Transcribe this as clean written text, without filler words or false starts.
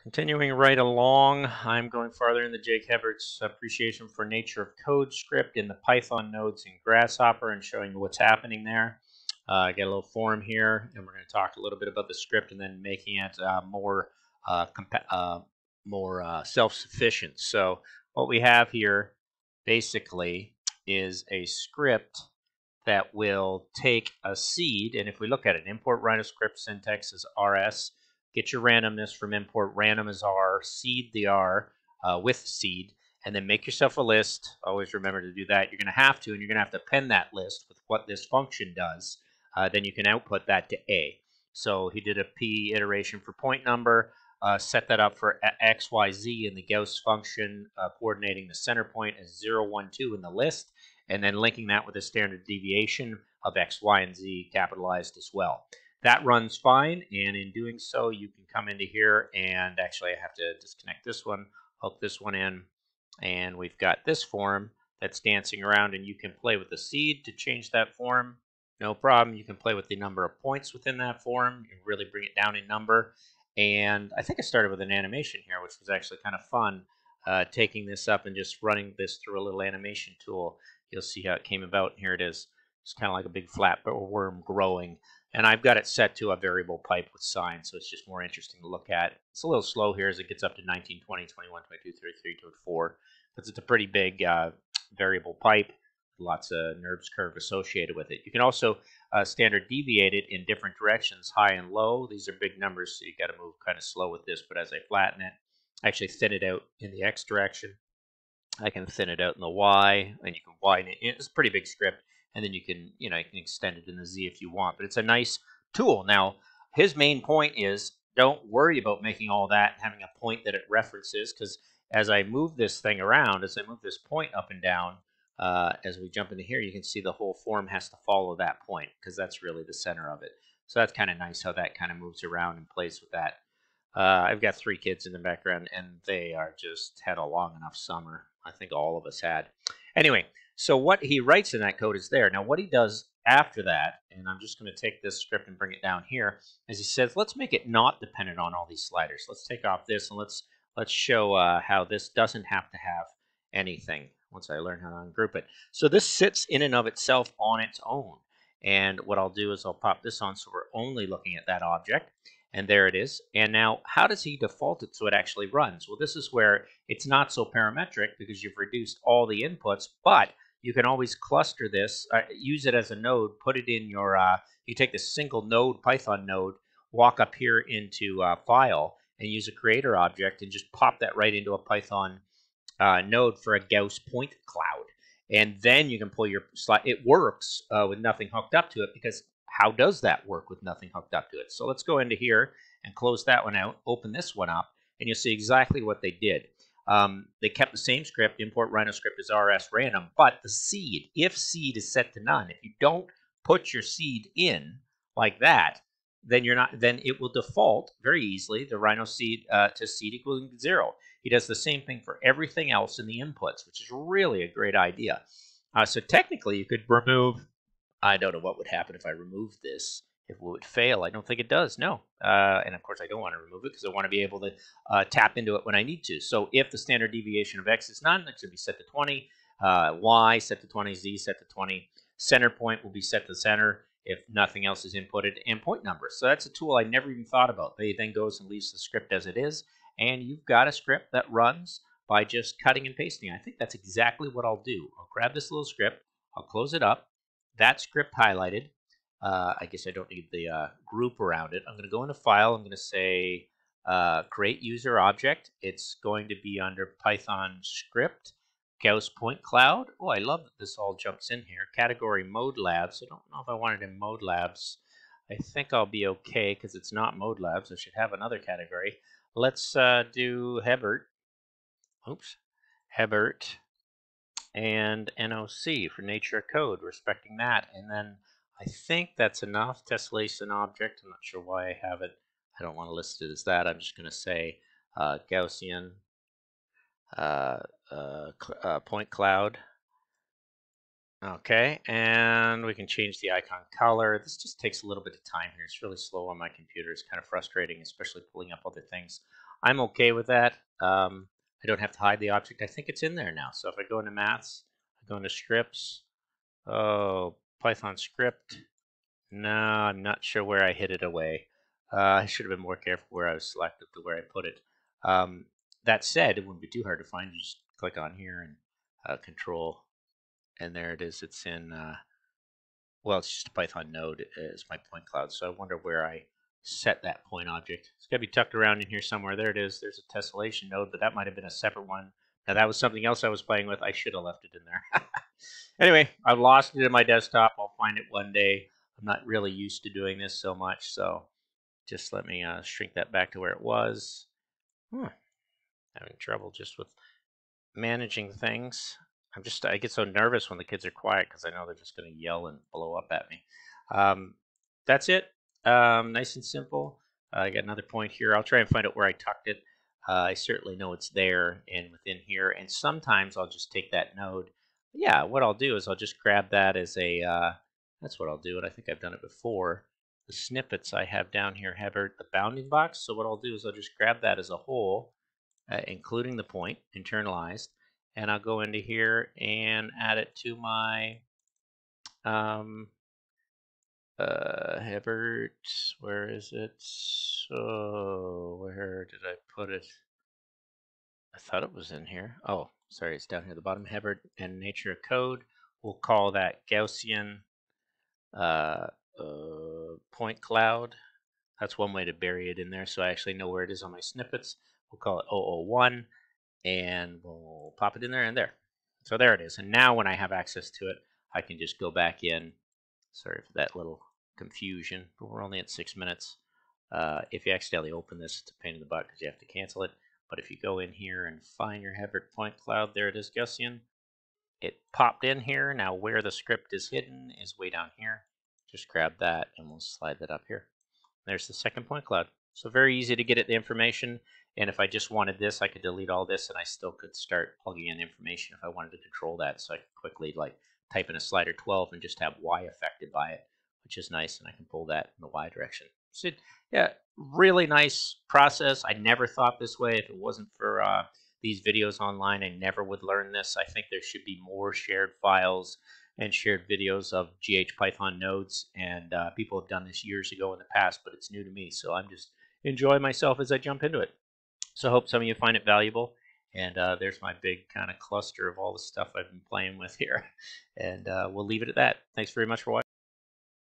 Continuing right along, I'm going farther in the Jake Hebbert's appreciation for nature of code script in the Python nodes in Grasshopper and showing you what's happening there. I got a little form here, and we're going to talk a little bit about the script and then making it more self-sufficient. So what we have here basically is a script that will take a seed, and if we look at it, import Rhino script syntax is rs. Get your randomness from import random as r, seed the r with seed, and then make yourself a list. Always remember to do that. You're going to have to, and you're going to have to append that list with what this function does. Then you can output that to A. So he did a p iteration for point number, set that up for x, y, z in the Gauss function, coordinating the center point as 0, 1, 2 in the list, and then linking that with a standard deviation of x, y, and z capitalized as well. That runs fine, and in doing so, you can come into here, and actually I have to disconnect this one, hook this one in, and we've got this form that's dancing around, and you can play with the seed to change that form. No problem. You can play with the number of points within that form. You can really bring it down in number. And I think I started with an animation here, which was actually kind of fun, taking this up and just running this through a little animation tool. You'll see how it came about. Here it is. It's kind of like a big flatworm growing. And I've got it set to a variable pipe with sign, so it's just more interesting to look at. It's a little slow here as it gets up to 19, 20, 21, 22, 33, 24, because it's a pretty big variable pipe. Lots of NURBS curve associated with it. You can also standard deviate it in different directions, high and low. These are big numbers, so you got to move kind of slow with this, but as I flatten it, I actually thin it out in the X direction. I can thin it out in the Y, and you can widen it. It's a pretty big script, and then you can extend it in the Z if you want. But it's a nice tool. Now, his main point is don't worry about making all that and having a point that it references, because as I move this thing around, as I move this point up and down, as we jump into here, you can see the whole form has to follow that point, because that's really the center of it. So that's kind of nice how that kind of moves around and plays with that. I've got 3 kids in the background, and they are just had a long enough summer. I think all of us had. Anyway, so what he writes in that code is there. Now, what he does after that, and I'm just going to take this script and bring it down here, is he says, let's make it not dependent on all these sliders. Let's take off this, and let's show how this doesn't have to have anything once I learn how to ungroup it. So this sits in and of itself on its own. And what I'll do is I'll pop this on so we're only looking at that object. And there it is. And now, how does he default it so it actually runs? Well, this is where it's not so parametric because you've reduced all the inputs, but you can always cluster this, use it as a node, put it in your, you take this single node, Python node, walk up here into File, and use a creator object, and just pop that right into a Python node for a Gauss point cloud. And then you can pull your slide. It works with nothing hooked up to it, because how does that work with nothing hooked up to it? So let's go into here and close that one out, open this one up, and you'll see exactly what they did. They kept the same script, import Rhino script as rs random, but the seed, if seed is set to none, if you don't put your seed in like that, then it will default very easily the Rhino seed to seed equaling 0. He does the same thing for everything else in the inputs, which is really a great idea. So technically, you could remove. I don't know what would happen if I removed this. If it would fail, I don't think it does. No, and of course I don't want to remove it because I want to be able to tap into it when I need to. So if the standard deviation of x is none, it's going to be set to 20. Y set to 20. Z set to 20. Center point will be set to center if nothing else is inputted, and point number. So that's a tool I never even thought about. They then goes and leaves the script as it is, and you've got a script that runs by just cutting and pasting. I think that's exactly what I'll do. I'll grab this little script. I'll close it up. That script highlighted. I guess I don't need the group around it. I'm going to go into File. I'm going to say Create User Object. It's going to be under Python Script, Gauss Point Cloud. Oh, I love that this all jumps in here. Category Mode Labs. I don't know if I want it in Mode Labs. I think I'll be okay because it's not Mode Labs. I should have another category. Let's do Hebbert. Oops. Hebbert. And NOC for nature of code, respecting that. And then I think that's enough. Tessellation object. I'm not sure why I have it. I don't want to list it as that. I'm just going to say Gaussian point cloud. Okay, and we can change the icon color. This just takes a little bit of time here. It's really slow on my computer. It's kind of frustrating, especially pulling up other things I'm okay with that. I don't have to hide the object. I think it's in there now. So if I go into maths, I go into scripts. Oh, Python script. No, I'm not sure where I hid it away. I should have been more careful where I was selected to where I put it. That said, it wouldn't be too hard to find. You just click on here and control, and there it is. It's in, well, it's just a Python node as my point cloud. So I wonder where I set that point object. It's got to be tucked around in here somewhere. There it is. There's a tessellation node, but that might have been a separate one. Now, that was something else I was playing with. I should have left it in there. Anyway, I've lost it in my desktop. I'll find it one day. I'm not really used to doing this so much, so just let me shrink that back to where it was. Having trouble just with managing things. I get so nervous when the kids are quiet because I know they're just going to yell and blow up at me. That's it. Nice and simple. I got another point here. I'll try and find out where I tucked it. I certainly know it's there and within here. And sometimes I'll just take that node. Yeah, what I'll do is I'll just grab that as a, that's what I'll do. And I think I've done it before. The snippets I have down here, Hebbert, the bounding box. So what I'll do is I'll just grab that as a whole, including the point, internalized. And I'll go into here and add it to my Hebbert. Where is it? So where did I put it? I thought it was in here. Oh, sorry, it's down here at the bottom. Hebbert and nature of code. We'll call that Gaussian point cloud. That's one way to bury it in there, so I actually know where it is on my snippets. We'll call it 001. And we'll pop it in there and there. So there it is. And now when I have access to it, I can just go back in. Sorry for that little confusion, but we're only at 6 minutes. If you accidentally open this, it's a pain in the butt because you have to cancel it. But if you go in here and find your Hebbert point cloud, there it is, Gaussian. It popped in here. Now where the script is hidden is way down here. Just grab that and we'll slide that up here. There's the second point cloud. So very easy to get at the information. And if I just wanted this, I could delete all this and I still could start plugging in information if I wanted to control that. So I could quickly like type in a slider 12 and just have Y affected by it, which is nice. And I can pull that in the Y direction. So yeah, really nice process. I never thought this way. If it wasn't for these videos online, I never would learn this. I think there should be more shared files and shared videos of GHPYTHON nodes. And people have done this years ago in the past, but it's new to me. So I'm just enjoying myself as I jump into it. So I hope some of you find it valuable. And there's my big kind of cluster of all the stuff I've been playing with here. And we'll leave it at that. Thanks very much for watching.